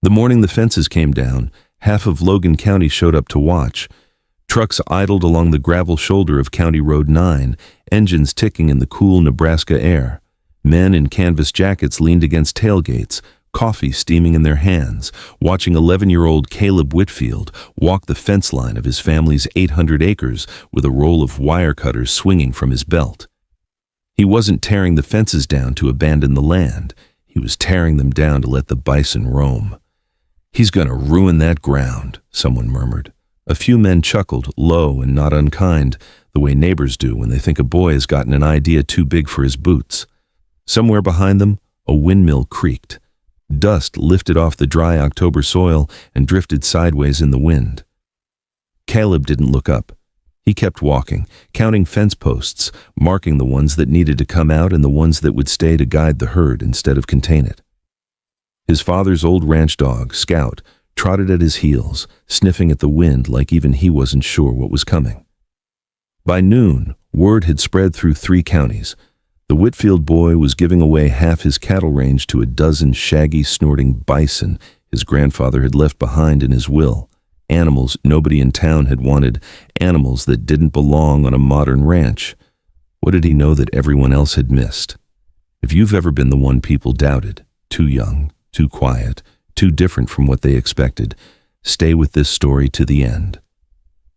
The morning the fences came down, half of Logan County showed up to watch. Trucks idled along the gravel shoulder of County Road 9, engines ticking in the cool Nebraska air. Men in canvas jackets leaned against tailgates, coffee steaming in their hands, watching 11-year-old Caleb Whitfield walk the fence line of his family's 800 acres with a roll of wire cutters swinging from his belt. He wasn't tearing the fences down to abandon the land. He was tearing them down to let the bison roam. "He's going to ruin that ground," someone murmured. A few men chuckled, low and not unkind, the way neighbors do when they think a boy has gotten an idea too big for his boots. Somewhere behind them, a windmill creaked. Dust lifted off the dry October soil and drifted sideways in the wind. Caleb didn't look up. He kept walking, counting fence posts, marking the ones that needed to come out and the ones that would stay to guide the herd instead of contain it. His father's old ranch dog, Scout, trotted at his heels, sniffing at the wind like even he wasn't sure what was coming. By noon, word had spread through 3 counties. The Whitfield boy was giving away half his cattle range to a dozen shaggy, snorting bison his grandfather had left behind in his will. Animals nobody in town had wanted, animals that didn't belong on a modern ranch. What did he know that everyone else had missed? If you've ever been the one people doubted, too young, too quiet, too different from what they expected, stay with this story to the end.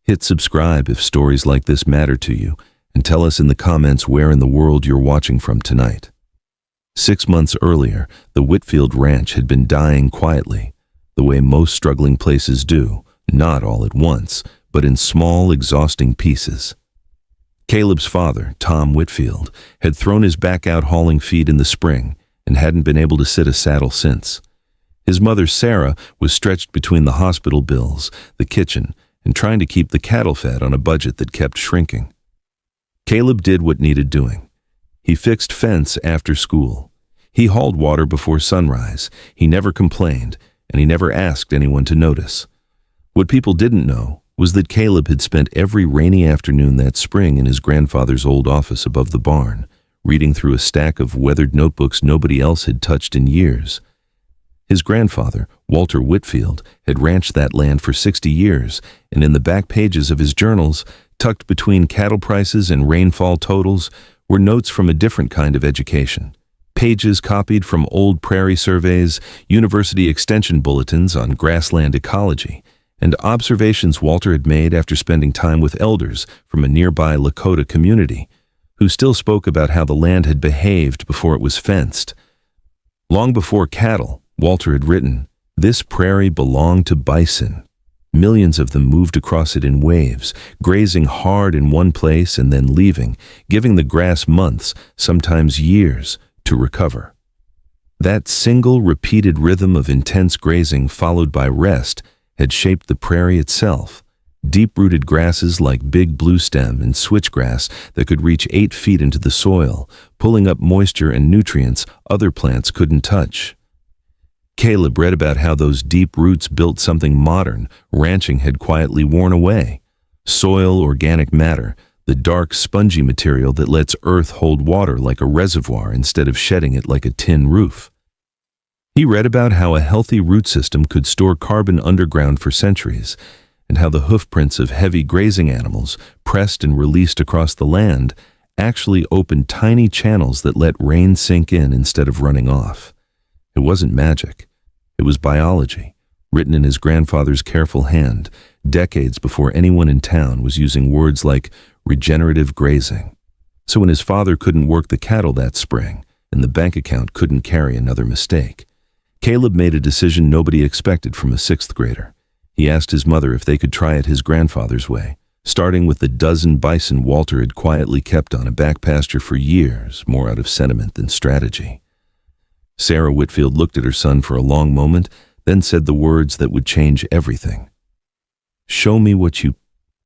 Hit subscribe if stories like this matter to you, and tell us in the comments where in the world you're watching from tonight. 6 months earlier, the Whitfield Ranch had been dying quietly, the way most struggling places do, not all at once, but in small, exhausting pieces. Caleb's father, Tom Whitfield, had thrown his back out hauling feed in the spring and hadn't been able to sit a saddle since. His mother, Sarah, was stretched between the hospital bills, the kitchen, and trying to keep the cattle fed on a budget that kept shrinking. Caleb did what needed doing. He fixed fence after school. He hauled water before sunrise. He never complained, and he never asked anyone to notice. What people didn't know was that Caleb had spent every rainy afternoon that spring in his grandfather's old office above the barn, reading through a stack of weathered notebooks nobody else had touched in years. His grandfather, Walter Whitfield, had ranched that land for 60 years, and in the back pages of his journals, tucked between cattle prices and rainfall totals, were notes from a different kind of education. Pages copied from old prairie surveys, university extension bulletins on grassland ecology, and observations Walter had made after spending time with elders from a nearby Lakota community, who still spoke about how the land had behaved before it was fenced. Long before cattle, Walter had written, "This prairie belonged to bison. Millions of them moved across it in waves, grazing hard in one place and then leaving, giving the grass months, sometimes years, to recover." That single repeated rhythm of intense grazing followed by rest had shaped the prairie itself. Deep-rooted grasses like big bluestem and switchgrass that could reach 8 feet into the soil, pulling up moisture and nutrients other plants couldn't touch. Caleb read about how those deep roots built something modern ranching had quietly worn away. Soil organic matter, the dark, spongy material that lets earth hold water like a reservoir instead of shedding it like a tin roof. He read about how a healthy root system could store carbon underground for centuries, and how the hoofprints of heavy grazing animals, pressed and released across the land, actually opened tiny channels that let rain sink in instead of running off. It wasn't magic. It was biology, written in his grandfather's careful hand, decades before anyone in town was using words like regenerative grazing. So when his father couldn't work the cattle that spring, and the bank account couldn't carry another mistake, Caleb made a decision nobody expected from a 6th grader. He asked his mother if they could try it his grandfather's way, starting with the dozen bison Walter had quietly kept on a back pasture for years, more out of sentiment than strategy. Sarah Whitfield looked at her son for a long moment, then said the words that would change everything. "Show me what you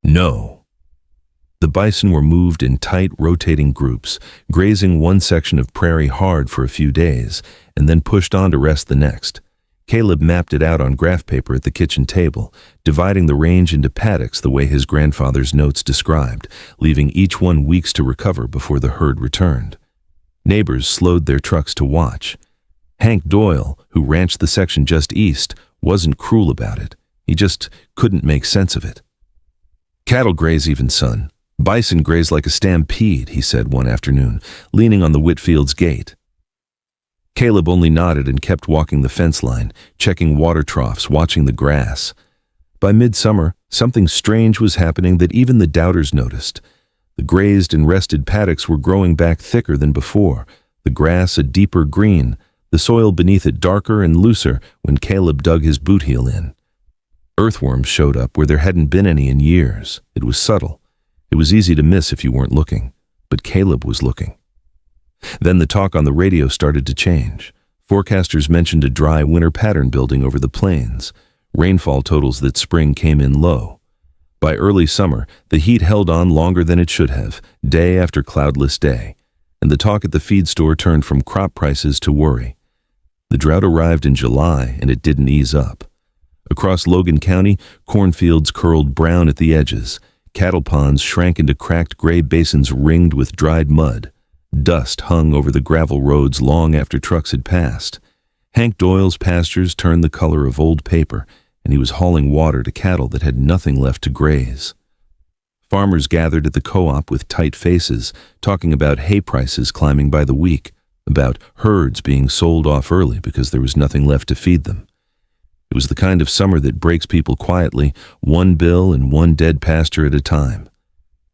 know." The bison were moved in tight, rotating groups, grazing one section of prairie hard for a few days, and then pushed on to rest the next. Caleb mapped it out on graph paper at the kitchen table, dividing the range into paddocks the way his grandfather's notes described, leaving each one weeks to recover before the herd returned. Neighbors slowed their trucks to watch. Hank Doyle, who ranched the section just east, wasn't cruel about it. He just couldn't make sense of it. "Cattle graze even, son. Bison graze like a stampede," he said one afternoon, leaning on the Whitfield's gate. Caleb only nodded and kept walking the fence line, checking water troughs, watching the grass. By midsummer, something strange was happening that even the doubters noticed. The grazed and rested paddocks were growing back thicker than before, the grass a deeper green, the soil beneath it darker and looser when Caleb dug his boot heel in. Earthworms showed up where there hadn't been any in years. It was subtle. It was easy to miss if you weren't looking, but Caleb was looking. Then the talk on the radio started to change. Forecasters mentioned a dry winter pattern building over the plains, rainfall totals that spring came in low. By early summer, the heat held on longer than it should have, day after cloudless day, and the talk at the feed store turned from crop prices to worry. The drought arrived in July, and it didn't ease up. Across Logan County, cornfields curled brown at the edges. Cattle ponds shrank into cracked gray basins ringed with dried mud. Dust hung over the gravel roads long after trucks had passed. Hank Doyle's pastures turned the color of old paper, and he was hauling water to cattle that had nothing left to graze. Farmers gathered at the co-op with tight faces, talking about hay prices climbing by the week, about herds being sold off early because there was nothing left to feed them. It was the kind of summer that breaks people quietly, one bill and one dead pasture at a time.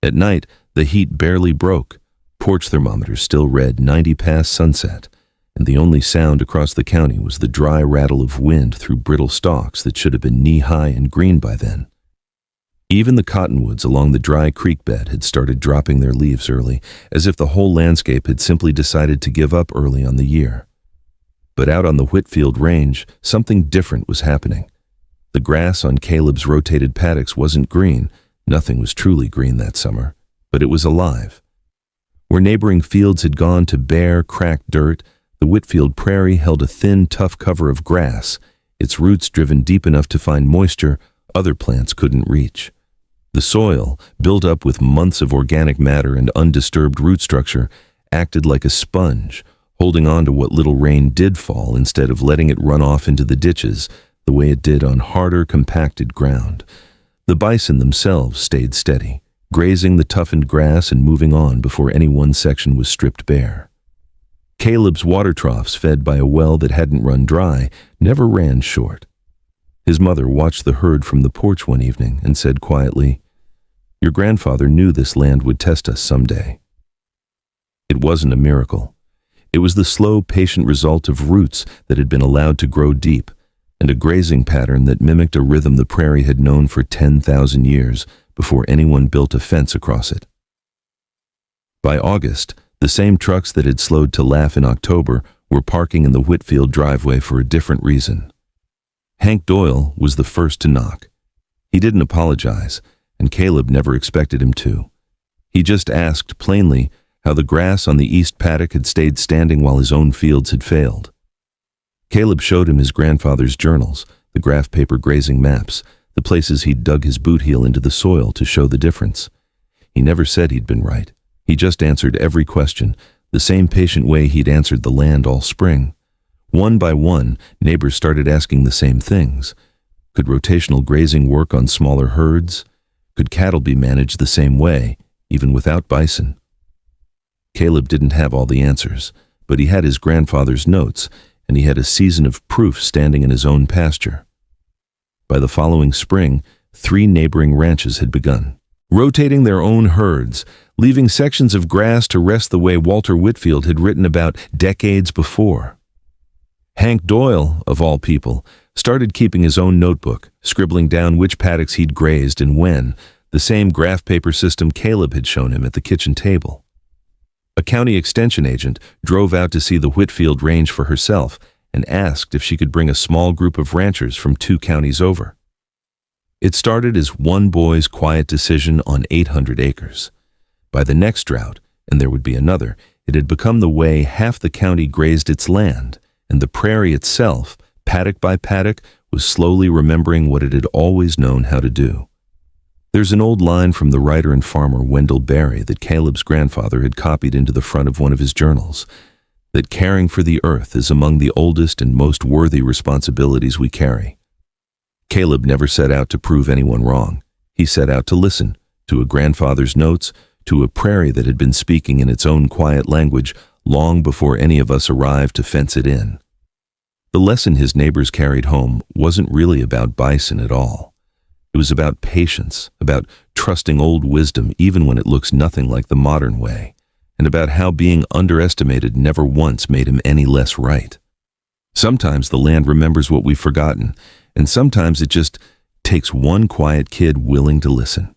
At night, the heat barely broke. Porch thermometers still read 90 past sunset, and the only sound across the county was the dry rattle of wind through brittle stalks that should have been knee-high and green by then. Even the cottonwoods along the dry creek bed had started dropping their leaves early, as if the whole landscape had simply decided to give up early on the year. But out on the Whitfield Range, something different was happening. The grass on Caleb's rotated paddocks wasn't green. Nothing was truly green that summer, but it was alive. Where neighboring fields had gone to bare, cracked dirt, the Whitfield prairie held a thin, tough cover of grass, its roots driven deep enough to find moisture other plants couldn't reach. The soil, built up with months of organic matter and undisturbed root structure, acted like a sponge, holding on to what little rain did fall instead of letting it run off into the ditches the way it did on harder, compacted ground. The bison themselves stayed steady, grazing the toughened grass and moving on before any one section was stripped bare. Caleb's water troughs, fed by a well that hadn't run dry, never ran short. His mother watched the herd from the porch one evening and said quietly, "Your grandfather knew this land would test us someday." It wasn't a miracle. It was the slow, patient result of roots that had been allowed to grow deep, and a grazing pattern that mimicked a rhythm the prairie had known for 10,000 years before anyone built a fence across it. By August, the same trucks that had slowed to laugh in October were parking in the Whitfield driveway for a different reason. Hank Doyle was the first to knock. He didn't apologize, and Caleb never expected him to. He just asked plainly how the grass on the east paddock had stayed standing while his own fields had failed. Caleb showed him his grandfather's journals, the graph paper grazing maps, the places he'd dug his boot heel into the soil to show the difference. He never said he'd been right. He just answered every question, the same patient way he'd answered the land all spring. One by one, neighbors started asking the same things. Could rotational grazing work on smaller herds? Could cattle be managed the same way, even without bison? Caleb didn't have all the answers, but he had his grandfather's notes, and he had a season of proof standing in his own pasture. By the following spring, 3 neighboring ranches had begun, rotating their own herds, leaving sections of grass to rest the way Walter Whitfield had written about decades before. Hank Doyle, of all people, started keeping his own notebook, scribbling down which paddocks he'd grazed and when, the same graph paper system Caleb had shown him at the kitchen table. A county extension agent drove out to see the Whitfield Range for herself and asked if she could bring a small group of ranchers from 2 counties over. It started as one boy's quiet decision on 800 acres. By the next drought, and there would be another, it had become the way half the county grazed its land, and the prairie itself, paddock by paddock, was slowly remembering what it had always known how to do. There's an old line from the writer and farmer Wendell Berry that Caleb's grandfather had copied into the front of one of his journals, that caring for the earth is among the oldest and most worthy responsibilities we carry. Caleb never set out to prove anyone wrong. He set out to listen, to a grandfather's notes, to a prairie that had been speaking in its own quiet language long before any of us arrived to fence it in. The lesson his neighbors carried home wasn't really about Bison at all. It was about patience, about trusting old wisdom even when it looks nothing like the modern way, and about how being underestimated never once made him any less right. Sometimes the land remembers what we've forgotten, and sometimes it just takes one quiet kid willing to listen.